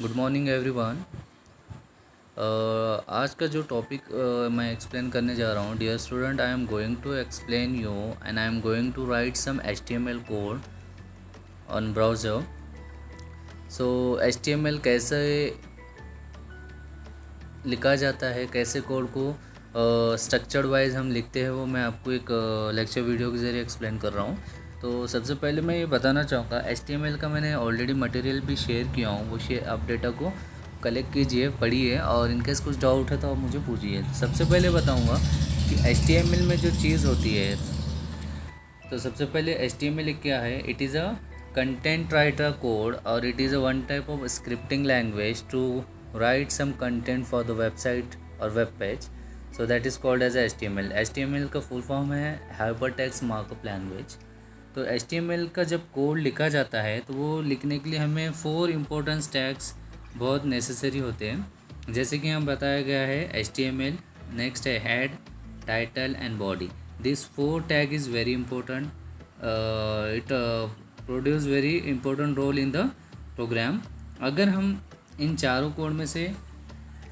Good morning everyone. आज का जो टॉपिक मैं एक्सप्लेन करने जा रहा हूँ, dear student, I am going to explain you and I am going to write some HTML code on browser. So HTML कैसे लिखा जाता है, कैसे कोड को स्ट्रक्चर्ड वाइज हम लिखते हैं, वो मैं आपको एक लेक्चर वीडियो के ज़रिए एक्सप्लेन कर रहा हूँ। तो सबसे पहले मैं ये बताना चाहूँगा, HTML का मैंने ऑलरेडी मटेरियल भी शेयर किया हूँ, वो आप डेटा को कलेक्ट कीजिए, पढ़िए, और इनकेस कुछ डाउट है तो आप मुझे पूछिए। सबसे पहले बताऊँगा कि HTML में जो चीज़ होती है, तो सबसे पहले HTML क्या है। It is a content writer code और it is a one type of scripting language to write some content for the website or web page, so that is called as HTML। HTML का full form है hypertext markup language. तो HTML का जब code लिखा जाता है तो वो लिखने के लिए हमें 4 इंपॉर्टेंट टैग्स बहुत नेसेसरी होते हैं, जैसे कि हम बताया गया है HTML, नेक्स्ट है head, title and body. This 4 tag is very important. It produce very important role in the program. अगर हम इन चारों कोड में से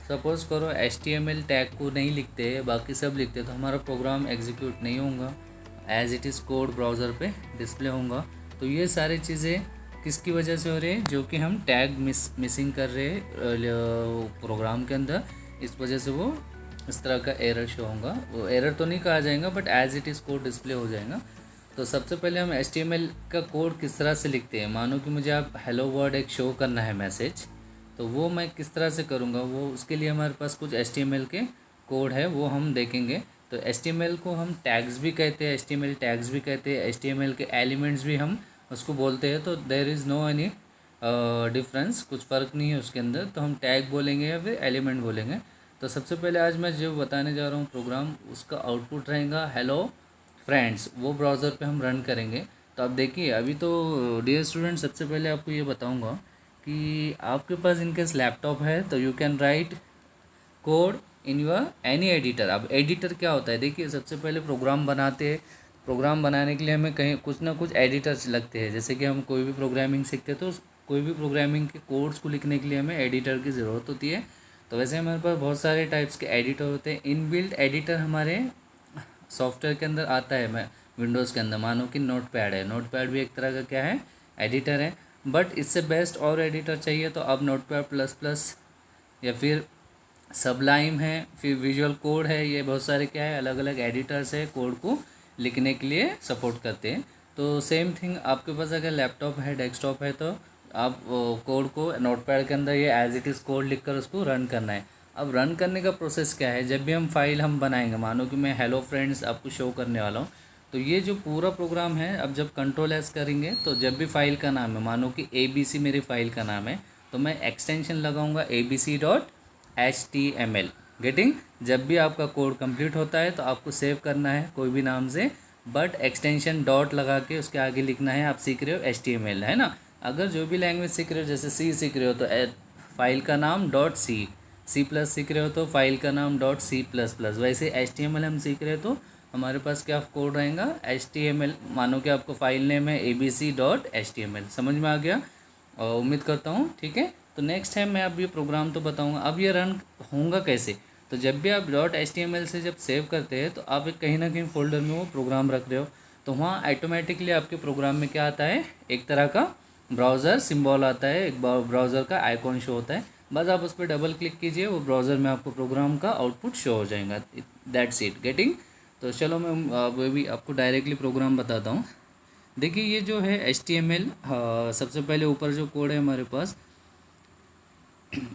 सपोज़ करो HTML टैग को नहीं लिखते, बाकी सब लिखते, तो हमारा प्रोग्राम एग्जीक्यूट नहीं होगा, as it is code browser पे डिस्प्ले होगा। तो ये सारी चीज़ें किसकी वजह से हो रही है, जो कि हम टैग मिसिंग कर रहे हैं प्रोग्राम के अंदर, इस वजह से वो इस तरह का एरर शो होगा। वो एरर तो नहीं कहा जाएगा, but as it is code display हो जाएगा। तो सबसे पहले हम HTML का कोड किस तरह से लिखते हैं। मानो कि मुझे आप हेलो वर्ड एक शो करना है मैसेज, तो वो मैं किस तरह से करूँगा, वो उसके लिए हमारे पास कुछ HTML के कोड है, वो हम देखेंगे। तो HTML को हम टैग्स भी कहते हैं, HTML टैग्स भी कहते हैं, HTML के एलिमेंट्स भी हम उसको बोलते हैं। तो there is no any difference, कुछ फ़र्क नहीं है उसके अंदर। तो हम टैग बोलेंगे या फिर एलिमेंट बोलेंगे। तो सबसे पहले आज मैं जो बताने जा रहा हूँ प्रोग्राम, उसका आउटपुट रहेगा हेलो फ्रेंड्स। वो ब्राउज़र पे हम रन करेंगे। तो आप देखिए, अभी तो डियर स्टूडेंट, सबसे पहले आपको ये बताऊँगा कि आपके पास इनकेस लैपटॉप है तो you can write code in your any editor. अब एडिटर क्या होता है, देखिए, सबसे पहले प्रोग्राम बनाते हैं, प्रोग्राम बनाने के लिए हमें कहीं कुछ ना कुछ एडिटर्स लगते हैं। जैसे कि हम कोई भी प्रोग्रामिंग सीखते हैं तो कोई भी प्रोग्रामिंग के कोड्स को लिखने के लिए हमें एडिटर की ज़रूरत होती है। तो वैसे हमारे पास बहुत सारे टाइप्स के एडिटर होते हैं। इनबिल्ट एडिटर हमारे सॉफ्टवेयर के अंदर आता है, मैं विंडोज़ के अंदर, मानो कि नोटपैड है, नोटपैड भी एक तरह का क्या है, एडिटर है। बट इससे बेस्ट और एडिटर चाहिए तो अब नोटपैड प्लस प्लस या फिर सबलाइम है, फिर विजुअल कोड है, ये बहुत सारे क्या है, अलग अलग एडिटर्स है कोड को लिखने के लिए सपोर्ट करते हैं। तो सेम थिंग आपके पास अगर लैपटॉप है, डेस्कटॉप है, तो आप कोड को नोटपैड के अंदर ये एज इट इज़ कोड लिखकर उसको रन करना है। अब रन करने का प्रोसेस क्या है, जब भी हम फाइल हम बनाएंगे, मानो कि मैं हेलो फ्रेंड्स आपको शो करने वाला हूँ, तो ये जो पूरा प्रोग्राम है, अब जब कंट्रोल एस करेंगे तो जब भी फाइल का नाम है, मानो कि ABC मेरी फाइल का नाम है, तो मैं एक्सटेंशन लगाऊंगा abc.html। गेटिंग। जब भी आपका कोड कंप्लीट होता है तो आपको सेव करना है कोई भी नाम से, बट एक्सटेंशन डॉट लगा के उसके आगे लिखना है आप सीख रहे हो HTML, है ना। अगर जो भी लैंग्वेज सीख रहे हो, जैसे C सीख रहे हो तो फाइल का नाम .C++ सीख रहे हो तो फाइल का नाम .C++। वैसे HTML हम सीख रहे हो तो हमारे पास क्या कोड रहेगा, HTML, मानो कि आपको फाइल नेम है abc.html। समझ में आ गया, और उम्मीद करता हूँ ठीक है। तो नेक्स्ट है, मैं अब ये प्रोग्राम तो बताऊँगा, अब ये रन होगा कैसे। तो जब भी आप .html से जब सेव करते हैं तो आप एक कहीं ना कहीं फोल्डर में वो प्रोग्राम रख रहे हो, तो वहाँ ऑटोमेटिकली आपके प्रोग्राम में क्या आता है, एक तरह का ब्राउज़र सिंबल आता है, एक ब्राउज़र का आइकॉन शो होता है। बस आप उस पर डबल क्लिक कीजिए, वो ब्राउज़र में आपको प्रोग्राम का आउटपुट शो हो जाएगा। That's it, getting. तो चलो मैं वो भी आपको डायरेक्टली प्रोग्राम बताता हूँ। देखिए, ये जो है HTML, सबसे पहले ऊपर जो कोड है हमारे पास,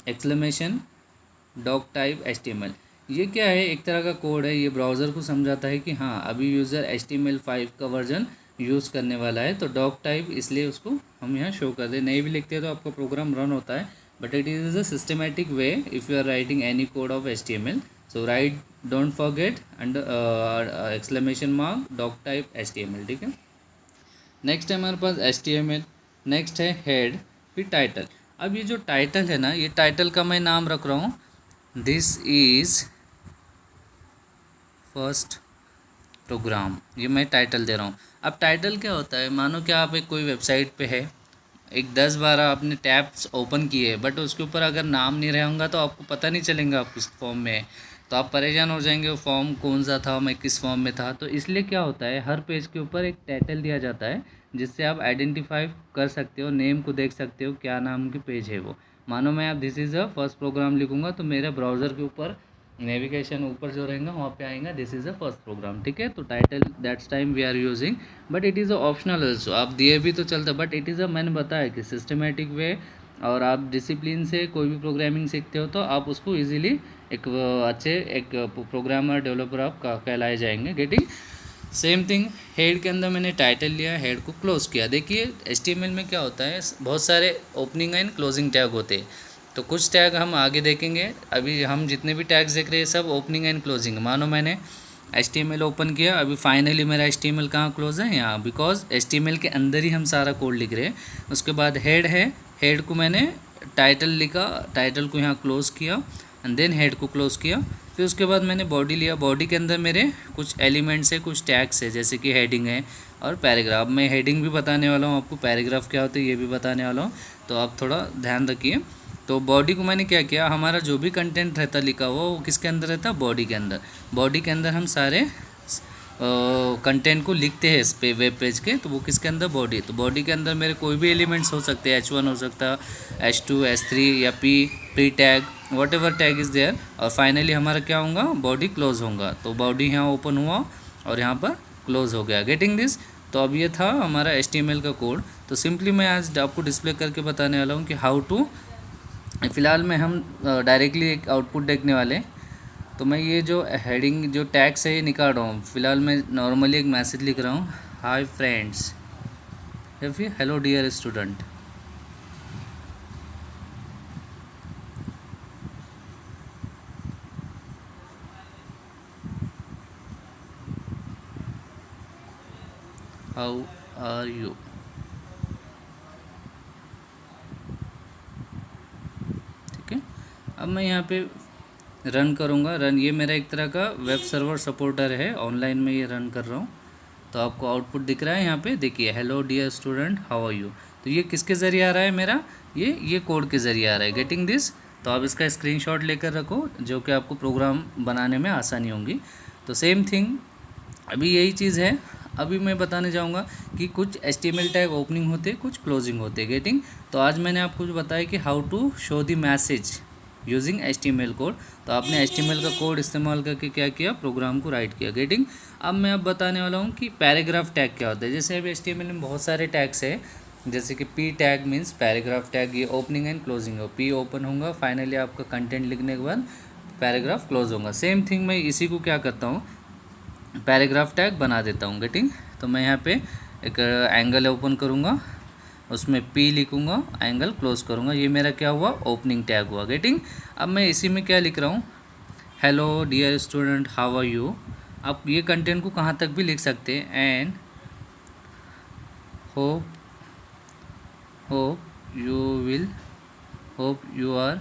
एक्सक्लेमेशन डॉक टाइप HTML, ये क्या है, एक तरह का कोड है। ये ब्राउज़र को समझाता है कि हाँ, अभी यूज़र HTML5 का वर्जन यूज़ करने वाला है, तो डॉक टाइप इसलिए उसको हम यहाँ शो कर दे। नहीं भी लिखते हैं तो आपका प्रोग्राम रन होता है, but it is a systematic way if you are writing any code of HTML। So right, don't forget under exclamation mark doc type HTML, ठीक है। नेक्स्ट है हमारे पास HTML, नेक्स्ट है हेड, फिर टाइटल। अब ये जो टाइटल है ना, ये टाइटल का मैं नाम रख रहा हूँ, दिस इज़ फर्स्ट प्रोग्राम, ये मैं टाइटल दे रहा हूँ। अब टाइटल क्या होता है, मानो कि आप एक कोई वेबसाइट पे है, एक 10-12 आपने टैब्स ओपन किए बट उसके ऊपर अगर नाम नहीं रहेगा तो आपको पता नहीं चलेगा आप किस फॉर्म में है, तो आप परेशान हो जाएंगे वो फॉर्म कौन सा था, मैं किस फॉर्म में था। तो इसलिए क्या होता है, हर पेज के ऊपर एक टाइटल दिया जाता है जिससे आप आइडेंटिफाई कर सकते हो, नेम को देख सकते हो क्या नाम की पेज है वो। मानो मैं आप this is a first program लिखूँगा तो मेरे ब्राउज़र के ऊपर नेविगेशन ऊपर जो रहेगा वहाँ पे आएगा this is a first program, ठीक है। तो title that's time we are using, but it is a optional also, आप दिए भी तो चलता, बट इट इज़ अ, मैंने बताया कि सिस्टमेटिक वे, और आप डिसिप्लिन से कोई भी प्रोग्रामिंग सीखते हो तो आप उसको इजीली एक अच्छे एक प्रोग्रामर डेवलपर आप कहलाए जाएंगे। गेटिंग सेम थिंग, हेड के अंदर मैंने टाइटल लिया, हेड को क्लोज किया। देखिए HTML में क्या होता है, बहुत सारे ओपनिंग एंड क्लोजिंग टैग होते हैं, तो कुछ टैग हम आगे देखेंगे। अभी हम जितने भी टैग्स देख रहे हैं सब ओपनिंग एंड क्लोजिंग। मानो मैंने HTML ओपन किया, अभी फाइनली मेरा HTML कहाँ क्लोज है, यहाँ, बिकॉज HTML के अंदर ही हम सारा कोड लिख रहे हैं। उसके बाद हेड है, हेड को मैंने टाइटल लिखा, टाइटल को यहाँ क्लोज़ किया एंड देन हेड को क्लोज़ किया। फिर उसके बाद मैंने बॉडी लिया, बॉडी के अंदर मेरे कुछ एलिमेंट्स है, कुछ टैग्स है, जैसे कि हेडिंग है और पैराग्राफ। मैं हेडिंग भी बताने वाला हूँ आपको, पैराग्राफ क्या होता है ये भी बताने वाला हूँ, तो आप थोड़ा ध्यान रखिए। तो बॉडी को मैंने क्या किया, हमारा जो भी कंटेंट रहता लिखा हुआ वो किसके अंदर रहता, बॉडी के अंदर। बॉडी के अंदर हम सारे कंटेंट को लिखते हैं इस पे वेब पेज के, तो वो किसके अंदर, बॉडी। तो बॉडी के अंदर मेरे कोई भी एलिमेंट्स हो सकते हैं, H1 हो सकता है, H2, H3 या pre tag, whatever tag is there. और फाइनली हमारा क्या होगा, बॉडी क्लोज होगा। तो बॉडी यहाँ ओपन हुआ और यहाँ पर क्लोज हो गया। Getting this. तो अब ये था हमारा HTML का कोड। तो सिंपली मैं आज आपको डिस्प्ले करके बताने वाला हूँ कि हाउ टू, फ़िलहाल में हम डायरेक्टली एक आउटपुट देखने वाले हैं। तो मैं ये जो हेडिंग जो टैग्स है ये निकाल रहा हूँ। फ़िलहाल मैं नॉर्मली एक मैसेज लिख रहा हूँ, हाय फ्रेंड्स या फिर hello dear student. How are you, ठीक है। अब मैं यहाँ पे रन करूँगा, रन, ये मेरा एक तरह का वेब सर्वर सपोर्टर है, ऑनलाइन में ये रन कर रहा हूँ। तो आपको आउटपुट दिख रहा है यहाँ पे, देखिए, hello dear student how are you. तो ये किसके ज़रिए आ रहा है मेरा, ये कोड के ज़रिए आ रहा है। Getting this. तो आप इसका स्क्रीनशॉट लेकर रखो जो कि आपको प्रोग्राम बनाने में आसानी होगी। तो सेम थिंग अभी यही चीज़ है। अभी मैं बताने जाऊँगा कि कुछ HTML टैग ओपनिंग होते, कुछ क्लोजिंग होते। गेटिंग। तो आज मैंने आपको जो बताया कि how to show the message using HTML code. तो आपने HTML का कोड इस्तेमाल करके क्या किया, प्रोग्राम को राइट किया। गेटिंग। अब मैं अब बताने वाला हूँ कि पैराग्राफ टैग क्या होता है। जैसे अभी HTML में बहुत सारे टैग्स है, जैसे कि P tag means paragraph tag, ये ओपनिंग एंड क्लोजिंग हो। P ओपन होगा, फाइनली आपका कंटेंट लिखने के बाद पैराग्राफ क्लोज होगा। सेम थिंग मैं इसी को क्या करता हूँ, पैराग्राफ टैग बना देता हूँ। गेटिंग। तो मैं यहाँ पे एक एंगल ओपन करूँगा, उसमें P लिखूँगा, एंगल क्लोज करूँगा, ये मेरा क्या हुआ, ओपनिंग टैग हुआ। गेटिंग। अब मैं इसी में क्या लिख रहा हूँ, hello dear student how are you. आप ये कंटेंट को कहाँ तक भी लिख सकते हैं, and hope you are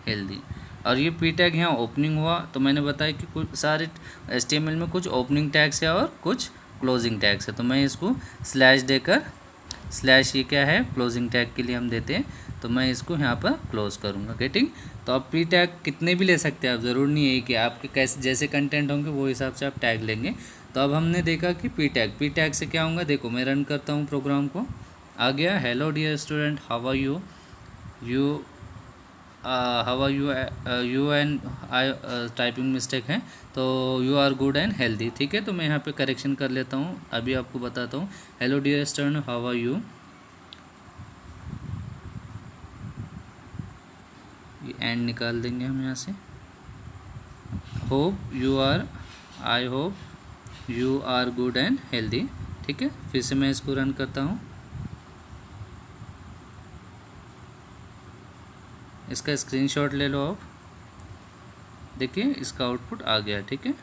healthy. और ये P टैग यहाँ ओपनिंग हुआ, तो मैंने बताया कि कुछ सारे HTML में कुछ ओपनिंग टैग्स है और कुछ क्लोजिंग टैग्स है। तो मैं इसको स्लैश देकर, स्लैश ये क्या है, क्लोजिंग टैग के लिए हम देते हैं, तो मैं इसको यहाँ पर क्लोज करूँगा। गेटिंग। तो आप P टैग कितने भी ले सकते हैं आप, ज़रूर नहीं है कि आपके कैसे जैसे कंटेंट होंगे वो हिसाब से आप टैग लेंगे। तो अब हमने देखा कि P टैग से क्या होगा, देखो मैं रन करता हूँ प्रोग्राम को, आ गया, hello dear student how are you, how are you, you and I typing mistake है, तो you are good and healthy, ठीक है। तो मैं यहाँ पे करेक्शन कर लेता हूँ, अभी आपको बताता हूँ। Hello dear student how are you, ये एंड निकाल देंगे हम यहाँ से, hope you are, I hope you are good and healthy, ठीक है। फिर से मैं इसको रन करता हूँ, इसका स्क्रीनशॉट ले लो आप, देखिए इसका आउटपुट आ गया, ठीक है।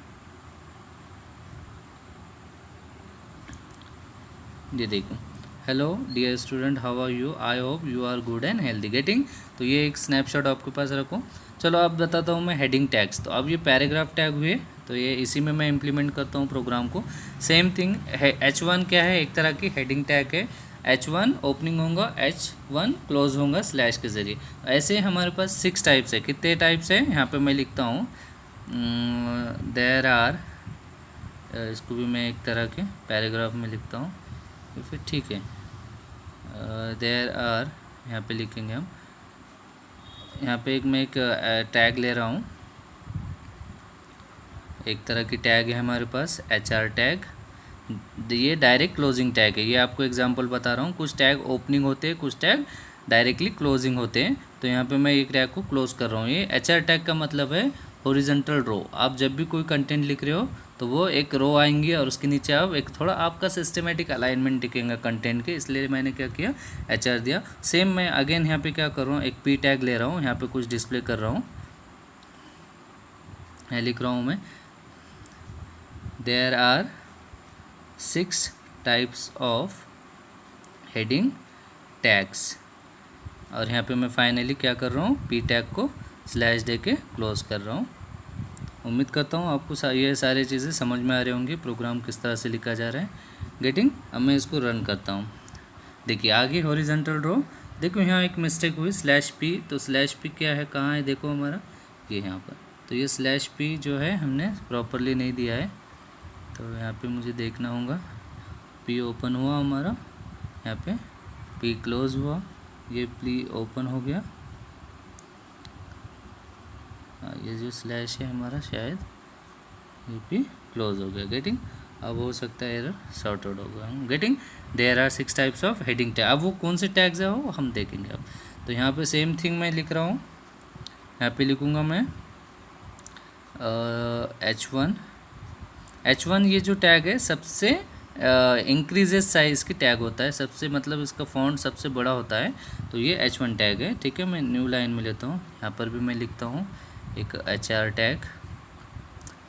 ये देखो, hello dear student how are you, I hope you are good and healthy. Getting. तो ये एक स्नैपशॉट आपके पास रखो। चलो अब बताता हूँ मैं हेडिंग टैग्स। तो अब ये पैराग्राफ टैग हुए, तो ये इसी में मैं इम्प्लीमेंट करता हूँ प्रोग्राम को। सेम थिंग है, H1 क्या है, एक तरह की हेडिंग टैग है। H1 ओपनिंग होगा, H1 क्लोज होगा स्लैश के ज़रिए। ऐसे हमारे पास 6 टाइप्स है। कितने टाइप्स है यहाँ पे मैं लिखता हूँ, देयर आर, इसको भी मैं एक तरह के पैराग्राफ में लिखता हूँ तो फिर ठीक है। देयर आर यहाँ पे लिखेंगे हम, यहाँ पे मैं एक टैग ले रहा हूँ, एक तरह की टैग है हमारे पास HR टैग। ये डायरेक्ट क्लोजिंग टैग है, ये आपको एग्जांपल बता रहा हूँ। कुछ टैग ओपनिंग होते हैं, कुछ टैग डायरेक्टली क्लोजिंग होते हैं। तो यहाँ पे मैं एक टैग को क्लोज कर रहा हूँ। ये HR टैग का मतलब है हॉरिजॉन्टल रो। आप जब भी कोई कंटेंट लिख रहे हो तो वो एक रो आएंगी और उसके नीचे आप एक थोड़ा आपका सिस्टमेटिक अलाइनमेंट दिखेगा कंटेंट के, इसलिए मैंने क्या किया, HR दिया। सेम मैं अगेन यहाँ पे क्या कर रहा हूँ, एक P टैग ले रहा हूँ, यहाँ पे कुछ डिस्प्ले कर रहा हूँ, यहाँ लिख रहा हूँ मैं, there are 6 types of heading tags. और यहाँ पे मैं फाइनली क्या कर रहा हूँ, P टैग को स्लैश दे के क्लोज कर रहा हूँ। उम्मीद करता हूँ आपको ये सारी चीज़ें समझ में आ रही होंगी, प्रोग्राम किस तरह से लिखा जा रहा है। गेटिंग। अब मैं इसको रन करता हूँ। देखिए आगे हॉरिजॉन्टल रो, देखो यहाँ एक मिस्टेक हुई, /P। तो /P क्या है, कहाँ है, देखो हमारा ये यहाँ पर। तो ये /P जो है हमने प्रॉपरली नहीं दिया है, तो यहाँ पे मुझे देखना होगा। P ओपन हुआ हमारा, यहाँ पे P क्लोज हुआ, ये P ओपन हो गया, ये जो स्लैश है हमारा शायद ये P क्लोज हो गया। गेटिंग। अब हो सकता है एरर सॉर्ट आउट होगा। Getting. There are 6 types of heading tag. अब वो कौन से टैग्स है वो हम देखेंगे अब। तो यहाँ पे सेम थिंग मैं लिख रहा हूँ, यहाँ पे लिखूँगा मैं H1 ये जो टैग है सबसे इंक्रीजेज साइज़ की टैग होता है, सबसे मतलब इसका फॉन्ट सबसे बड़ा होता है, तो ये H1 टैग है। ठीक है, मैं न्यू लाइन में लेता हूँ, यहाँ पर भी मैं लिखता हूँ एक HR टैग।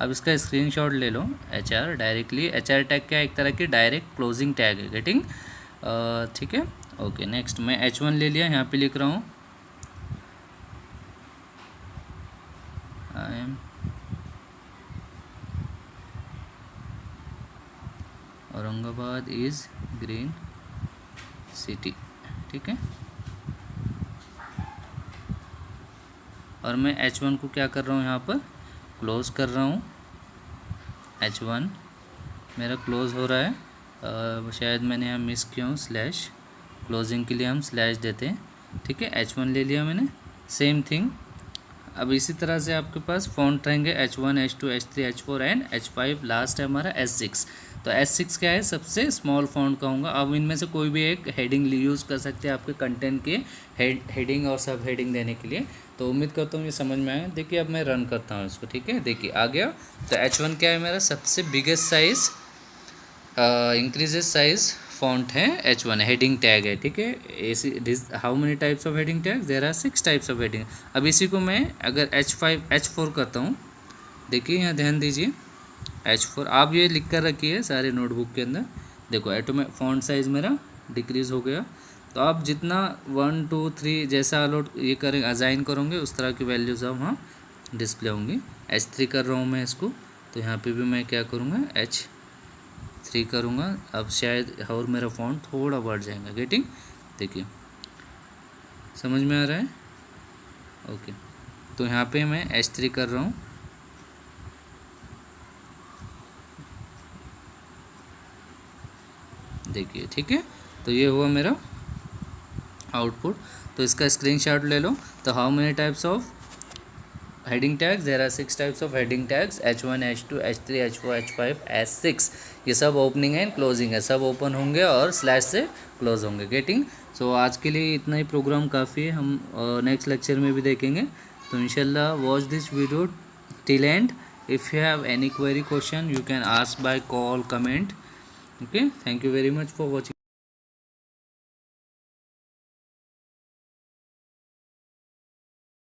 अब इसका स्क्रीनशॉट ले लो। HR डायरेक्टली, HR टैग क्या है, एक तरह की डायरेक्ट क्लोजिंग टैग है। गेटिंग। ठीक है, ओके। नेक्स्ट मैं H1 ले लिया, यहाँ पे लिख रहा हूँ I am Aurangabad is green city. ठीक है, और मैं H1 को क्या कर रहा हूँ, यहाँ पर क्लोज़ कर रहा हूँ। H1 मेरा क्लोज़ हो रहा है, शायद मैंने यहाँ मिस किया हूँ स्लैश, क्लोजिंग के लिए हम स्लैश देते हैं। ठीक है, H1 ले लिया मैंने। सेम थिंग अब इसी तरह से आपके पास फ़ॉन्ट रहेंगे H1, H2, H3, H4 and H5, last है हमारा S6। तो S6 क्या है, सबसे स्मॉल फ़ॉन्ट का होगा। अब इनमें से कोई भी एक हेडिंग यूज़ कर सकते हैं आपके कंटेंट के हेडिंग और सब हेडिंग देने के लिए। तो उम्मीद करता हूँ ये समझ में आया। देखिए अब मैं रन करता हूँ इसको। ठीक है, देखिए आ गया। तो H1 क्या है, मेरा सबसे biggest size increases size font है H1, हेडिंग टैग है। ठीक है, how many types of heading tag, there are 6 types of heading. अब इसी को मैं अगर H4 करता हूँ, देखिए यहाँ ध्यान दीजिए, H4 आप ये लिख कर रखिए सारे नोटबुक के अंदर। देखो ऑटोमेटिक फॉन्ट साइज़ मेरा डिक्रीज़ हो गया। तो आप जितना 1, 2, 3 जैसा अलॉट ये करें असाइन करोगे उस तरह की वैल्यूज़ अब वहाँ डिस्प्ले होंगी। H3 कर रहा हूँ मैं इसको, तो यहाँ पे भी मैं क्या करूँगा, H3 करूँगा। अब शायद और मेरा फॉन्ट थोड़ा बढ़ जाएगा। गेटिंग। देखिए समझ में आ रहा है, ओके। तो यहाँ पे मैं H3 कर रहा हूँ, देखिए। ठीक है, तो ये हुआ मेरा आउटपुट। तो इसका स्क्रीनशॉट ले लो। तो how many types of heading tags, there are 6 types of heading tags, H1, H2, H3, H4, H5, S6। ये सब ओपनिंग है, क्लोजिंग है, सब ओपन होंगे और स्लैश से क्लोज होंगे। गेटिंग। सो आज के लिए इतना ही प्रोग्राम काफ़ी है, हम नेक्स्ट लेक्चर में भी देखेंगे। तो इंशाल्लाह watch this video till end. If you have any query question you can ask by call, comment. Okay, thank you very much for watching.